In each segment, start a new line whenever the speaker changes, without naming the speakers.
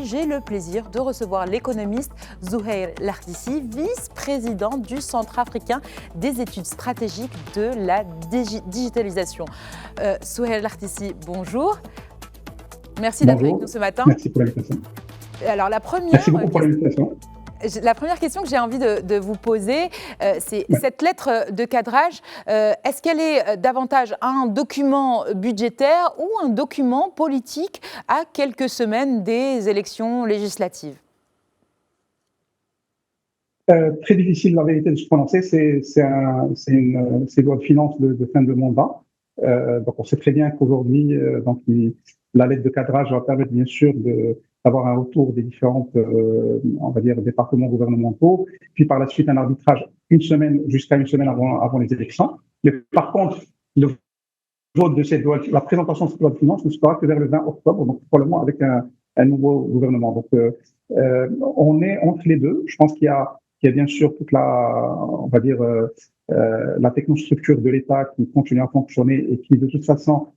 j'ai le plaisir de recevoir l'économiste Zouheir Lardissi, vice-président du Centre africain des études stratégiques de la digitalisation. Zouheir Lardissi, bonjour. Merci d'être avec nous ce matin.
Merci pour l'invitation.
Alors,
Merci beaucoup pour l'invitation.
La première question que j'ai envie de vous poser, c'est cette lettre de cadrage, est-ce qu'elle est davantage un document budgétaire ou un document politique à quelques semaines des élections législatives ?
Très difficile, la vérité, de se prononcer. C'est une loi de finances de fin de mandat. Donc, on sait très bien qu'aujourd'hui, la lettre de cadrage va permettre, bien sûr, d'avoir un retour des différentes, on va dire, départements gouvernementaux, puis par la suite un arbitrage jusqu'à une semaine avant les élections. Mais par contre, le vote de cette loi, la présentation de cette loi de finances ne sera que vers le 20 octobre, donc probablement avec un nouveau gouvernement. Donc, on est entre les deux. Je pense qu'il y a bien sûr toute on va dire, la technostructure de l'État qui continue à fonctionner et qui, de toute façon,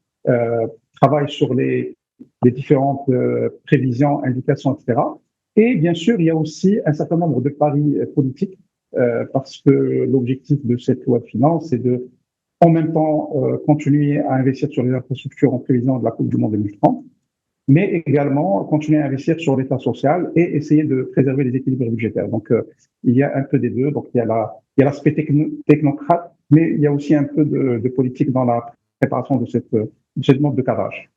travaille sur les différentes prévisions, indications, etc. Et bien sûr, il y a aussi un certain nombre de paris politiques parce que l'objectif de cette loi de finances, c'est de, en même temps, continuer à investir sur les infrastructures en prévision de la Coupe du Monde 2030, mais également continuer à investir sur l'État social et essayer de préserver les équilibres budgétaires. Donc, il y a un peu des deux. Donc, il y a l'aspect technocrate, mais il y a aussi un peu de politique dans la préparation de cette mode de cadrage.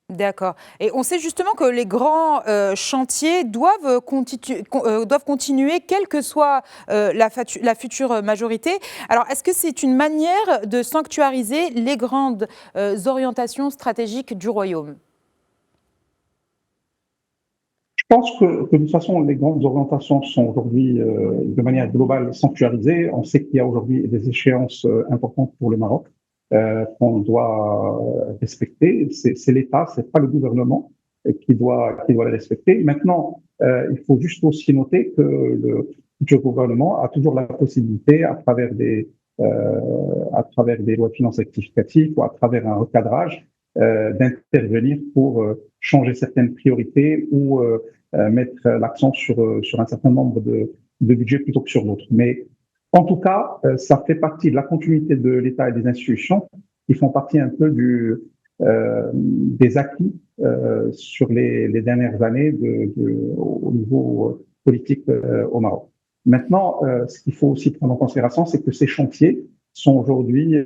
D'accord. Et on sait justement que les grands chantiers doivent continuer, quelle que soit la future majorité. Alors, est-ce que c'est une manière de sanctuariser les grandes orientations stratégiques du Royaume ?
Je pense que de toute façon, les grandes orientations sont aujourd'hui, de manière globale, sanctuarisées. On sait qu'il y a aujourd'hui des échéances importantes pour le Maroc qu'on doit respecter. C'est l'État, c'est pas le gouvernement qui doit les respecter. Maintenant, il faut juste aussi noter que le futur gouvernement a toujours la possibilité, à travers des lois de finances rectificatives ou à travers un recadrage, d'intervenir pour changer certaines priorités ou mettre l'accent sur un certain nombre de budgets plutôt que sur d'autres. Mais en tout cas, ça fait partie de la continuité de l'État et des institutions qui font partie un peu des acquis sur les dernières années au niveau politique au Maroc. Maintenant, ce qu'il faut aussi prendre en considération, c'est que ces chantiers sont aujourd'hui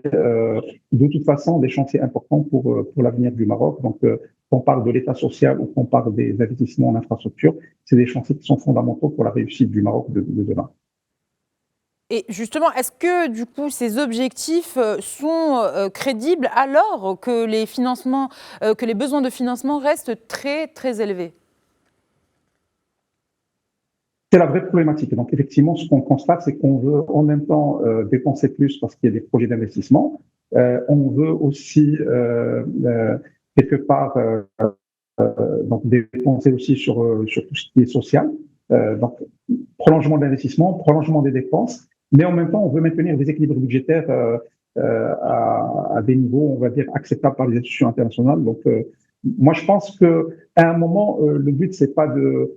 de toute façon des chantiers importants pour l'avenir du Maroc. Donc, qu'on parle de l'État social ou qu'on parle des investissements en infrastructure, c'est des chantiers qui sont fondamentaux pour la réussite du Maroc de demain.
Et justement, est-ce que du coup ces objectifs sont crédibles alors que les besoins de financement restent très très élevés ?
C'est la vraie problématique. Donc effectivement, ce qu'on constate, c'est qu'on veut en même temps dépenser plus parce qu'il y a des projets d'investissement. On veut aussi quelque part donc dépenser aussi sur tout ce qui est social. Donc prolongement de l'investissement, prolongement des dépenses. Mais en même temps, on veut maintenir des équilibres budgétaires à des niveaux, on va dire, acceptables par les institutions internationales. Donc, moi, je pense que à un moment, le but, c'est pas de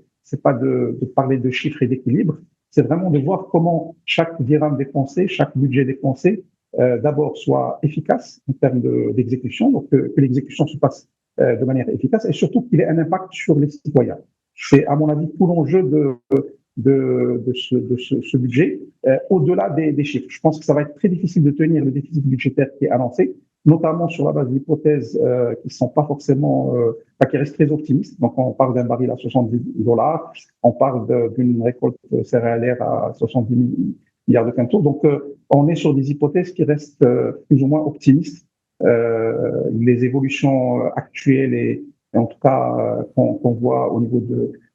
parler de chiffres et d'équilibre. C'est vraiment de voir comment chaque dirham dépensé, chaque budget dépensé, d'abord soit efficace en termes d'exécution, donc que l'exécution se passe de manière efficace et surtout qu'il ait un impact sur les citoyens. C'est, à mon avis, tout l'enjeu de ce budget, au-delà des chiffres. Je pense que ça va être très difficile de tenir le déficit budgétaire qui est annoncé, notamment sur la base d'hypothèses qui sont pas forcément, qui restent très optimistes. Donc, on parle d'un baril à $70, on parle d'une récolte céréalière à 70 milliards de quintaux. Donc, on est sur des hypothèses qui restent plus ou moins optimistes. Les évolutions actuelles et en tout cas qu'on voit au niveau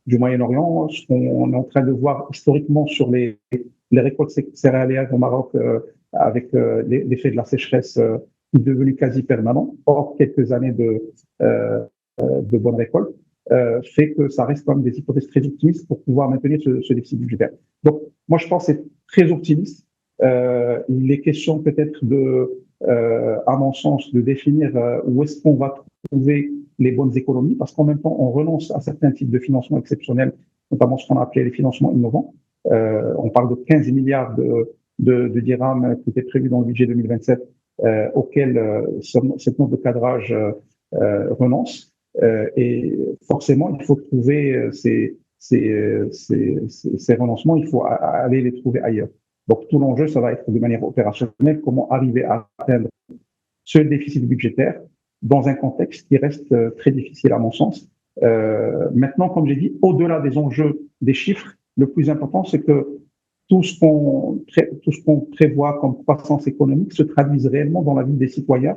du Moyen-Orient, ce qu'on est en train de voir historiquement sur les récoltes céréalières au Maroc avec l'effet de la sécheresse qui est devenu quasi permanent, hors quelques années de bonnes récoltes, fait que ça reste quand même des hypothèses très optimistes pour pouvoir maintenir ce déficit budgétaire. Donc, moi, je pense que c'est très optimiste. Il est question peut-être à mon sens, de définir où est-ce qu'on va trouver les bonnes économies, parce qu'en même temps, on renonce à certains types de financements exceptionnels, notamment ce qu'on a appelé les financements innovants. On parle de 15 milliards de dirhams qui étaient prévus dans le budget 2027, auquel cette note de cadrage renonce. Et forcément, il faut trouver ces renoncements, il faut aller les trouver ailleurs. Donc, tout l'enjeu, ça va être de manière opérationnelle, comment arriver à atteindre ce déficit budgétaire dans un contexte qui reste très difficile à mon sens. Maintenant, comme j'ai dit, au-delà des enjeux des chiffres, le plus important, c'est que tout ce qu'on prévoit comme croissance économique se traduise réellement dans la vie des citoyens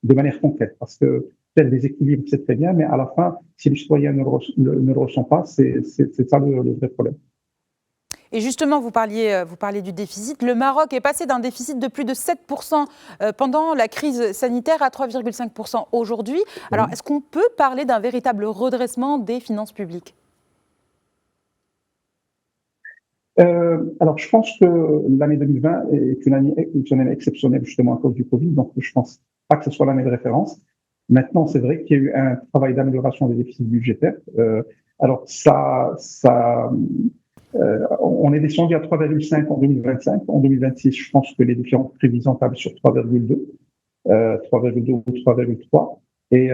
de manière concrète. Parce que faire des équilibres, c'est très bien, mais à la fin, si le citoyen ne le ressent pas, c'est ça le vrai problème.
Et justement, vous parliez du déficit. Le Maroc est passé d'un déficit de plus de 7% pendant la crise sanitaire à 3,5% aujourd'hui. Alors, est-ce qu'on peut parler d'un véritable redressement des finances publiques ?
Alors, je pense que l'année 2020 est une année exceptionnelle justement à cause du Covid, donc je pense pas que ce soit l'année de référence. Maintenant, c'est vrai qu'il y a eu un travail d'amélioration des déficits budgétaires. Alors, on est descendu à 3,5 en 2025. En 2026, je pense que les différentes prévisions tablent sur 3,2 ou 3,3. Et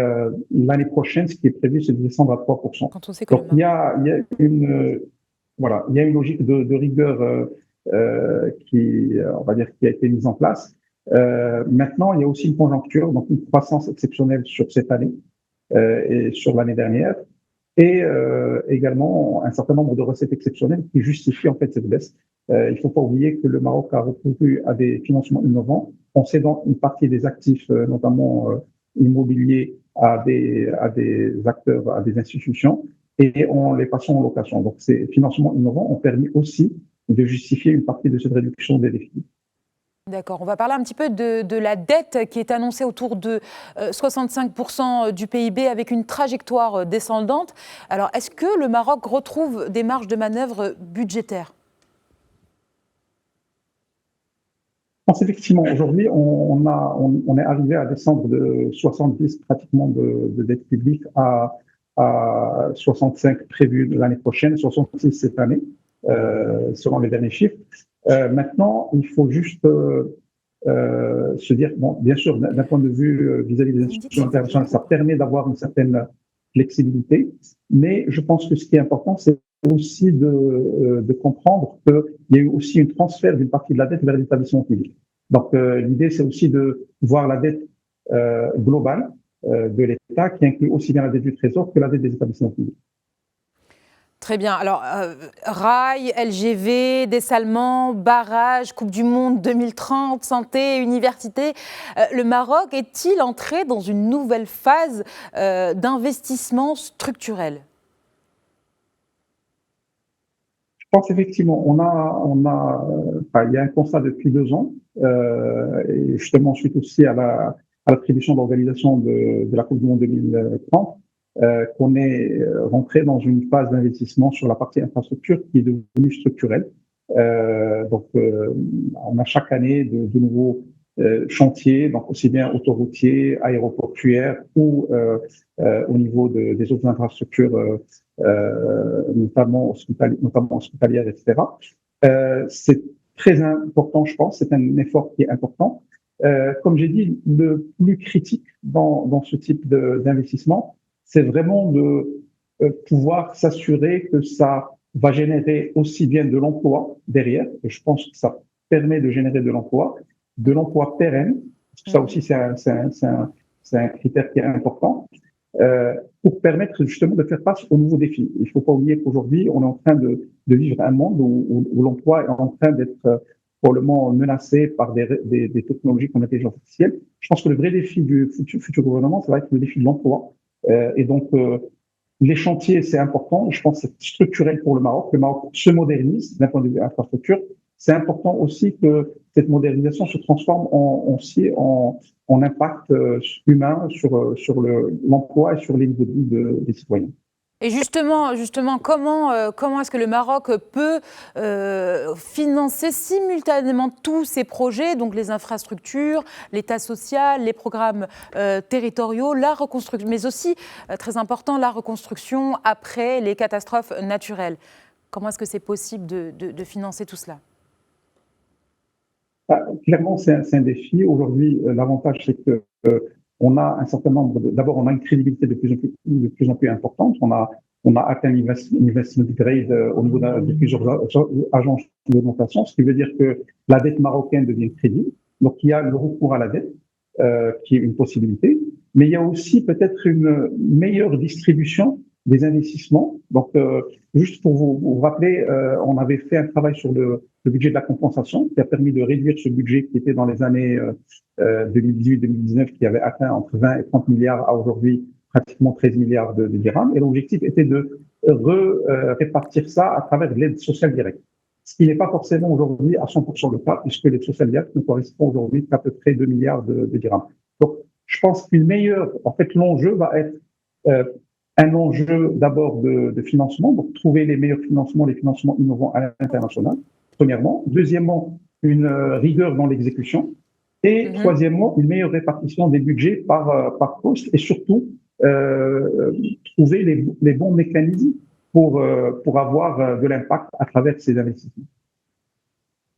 l'année prochaine, ce qui est prévu, c'est de descendre à 3%.
Quand on sait que
donc, il y a une logique de rigueur on va dire, qui a été mise en place. Maintenant, il y a aussi une conjoncture, donc une croissance exceptionnelle sur cette année et sur l'année dernière, et également un certain nombre de recettes exceptionnelles qui justifient en fait cette baisse. Il ne faut pas oublier que le Maroc a recouru à des financements innovants en cédant une partie des actifs, notamment immobiliers, à des acteurs, à des institutions, et en les passant en location. Donc, ces financements innovants ont permis aussi de justifier une partie de cette réduction des déficits.
D'accord, on va parler un petit peu de la dette qui est annoncée autour de 65% du PIB avec une trajectoire descendante. Alors, est-ce que le Maroc retrouve des marges de manœuvre budgétaires ?
Je pense effectivement, aujourd'hui, on est arrivé à descendre de 70 pratiquement de dette publique à 65 prévus l'année prochaine, 66 cette année, selon les derniers chiffres. Maintenant, il faut juste se dire, bon, bien sûr, d'un point de vue vis-à-vis des institutions internationales, ça permet d'avoir une certaine flexibilité, mais je pense que ce qui est important, c'est aussi de comprendre qu'il y a eu aussi un transfert d'une partie de la dette vers les établissements publics. Donc, l'idée, c'est aussi de voir la dette globale de l'État, qui inclut aussi bien la dette du Trésor que la dette des établissements publics.
Très bien. Alors, rail, LGV, dessalement, barrage, Coupe du Monde 2030, santé, université. Le Maroc est-il entré dans une nouvelle phase d'investissement structurel ?
Je pense effectivement, il y a un constat depuis 2 ans, et justement suite aussi à l'attribution d'organisation de la Coupe du Monde 2030. Qu'on est rentré dans une phase d'investissement sur la partie infrastructure qui est devenue structurelle. Donc, on a chaque année de nouveaux chantiers, donc aussi bien autoroutiers, aéroportuaires ou au niveau des autres infrastructures, notamment hospitalières, etc. C'est très important, je pense, c'est un effort qui est important. Comme j'ai dit, le plus critique dans ce type d'investissement, c'est vraiment de pouvoir s'assurer que ça va générer aussi bien de l'emploi derrière, et je pense que ça permet de générer de l'emploi pérenne, parce que ça aussi c'est un critère qui est important, pour permettre justement de faire face aux nouveaux défis. Il ne faut pas oublier qu'aujourd'hui, on est en train de vivre un monde où l'emploi est en train d'être probablement menacé par des technologies comme l'intelligence artificielle. Je pense que le vrai défi du futur gouvernement, ça va être le défi de l'emploi. Et donc, les chantiers, c'est important. Je pense que c'est structurel pour le Maroc. Le Maroc se modernise d'un point de vue infrastructure. C'est important aussi que cette modernisation se transforme en impact humain sur l'emploi et sur les niveaux de vie des citoyens.
Et justement, comment est-ce que le Maroc peut financer simultanément tous ces projets, donc les infrastructures, l'État social, les programmes territoriaux, la reconstruction, mais aussi, très important, la reconstruction après les catastrophes naturelles. Comment est-ce que c'est possible de financer tout cela?
Clairement, c'est un défi. Aujourd'hui, l'avantage, c'est que on a un certain nombre d'abord, on a une crédibilité de plus en plus importante. On a atteint l'investment grade au niveau de plusieurs agences de notation, ce qui veut dire que la dette marocaine devient crédible. Donc, il y a le recours à la dette, qui est une possibilité. Mais il y a aussi peut-être une meilleure distribution des investissements. Donc, juste pour vous rappeler, on avait fait un travail sur le budget de la compensation qui a permis de réduire ce budget qui était dans les années 2018-2019, qui avait atteint entre 20 et 30 milliards à aujourd'hui pratiquement 13 milliards de dirhams. Et l'objectif était de répartir ça à travers de l'aide sociale directe. Ce qui n'est pas forcément aujourd'hui à 100% le cas, puisque l'aide sociale directe ne correspond aujourd'hui qu'à peu près 2 milliards de dirhams. Donc, je pense qu'une meilleure, en fait, l'enjeu va être un enjeu d'abord de financement, donc trouver les meilleurs financements, les financements innovants à l'international, premièrement. Deuxièmement, une rigueur dans l'exécution. Et troisièmement, une meilleure répartition des budgets par poste et surtout trouver les bons mécanismes pour avoir de l'impact à travers ces investissements.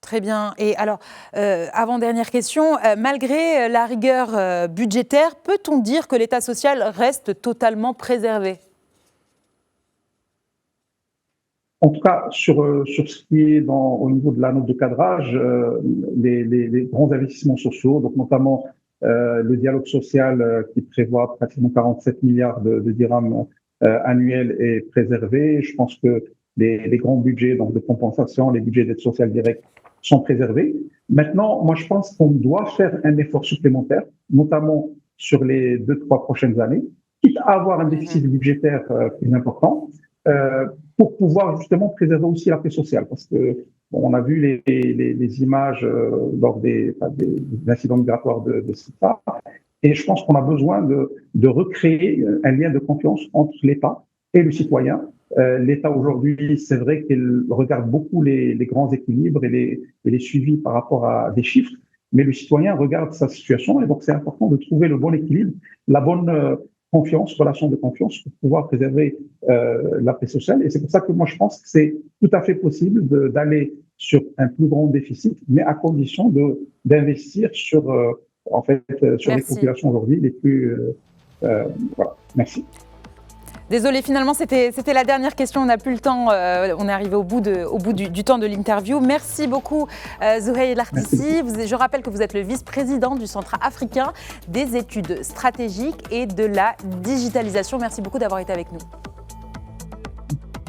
Très bien. Et alors, avant-dernière question, malgré la rigueur budgétaire, peut-on dire que l'État social reste totalement préservé?
En tout cas, sur ce qui est au niveau de la note de cadrage, les grands investissements sociaux, donc notamment le dialogue social qui prévoit pratiquement 47 milliards de dirhams annuels est préservé. Je pense que les grands budgets donc de compensation, les budgets d'aide sociale directe sont préservés. Maintenant, moi, je pense qu'on doit faire un effort supplémentaire, notamment sur les 2-3 prochaines années, quitte à avoir un déficit budgétaire plus important, pour pouvoir justement préserver aussi la paix sociale. Parce que on a vu les images lors des incidents migratoires de CETA, et je pense qu'on a besoin de recréer un lien de confiance entre l'État et le citoyen. L'État aujourd'hui, c'est vrai qu'il regarde beaucoup les grands équilibres et les suivis par rapport à des chiffres, mais le citoyen regarde sa situation, et donc c'est important de trouver le bon équilibre, la bonne relation de confiance pour pouvoir préserver la paix sociale. Et c'est pour ça que moi je pense que c'est tout à fait possible d'aller sur un plus grand déficit, mais à condition d'investir sur les populations aujourd'hui les plus voilà. Merci.
Désolée, finalement, c'était la dernière question. On n'a plus le temps. On est arrivé au bout du temps de l'interview. Merci beaucoup, Zouheir Lartissi. Je rappelle que vous êtes le vice-président du Centre africain des études stratégiques et de la digitalisation. Merci beaucoup d'avoir été avec nous.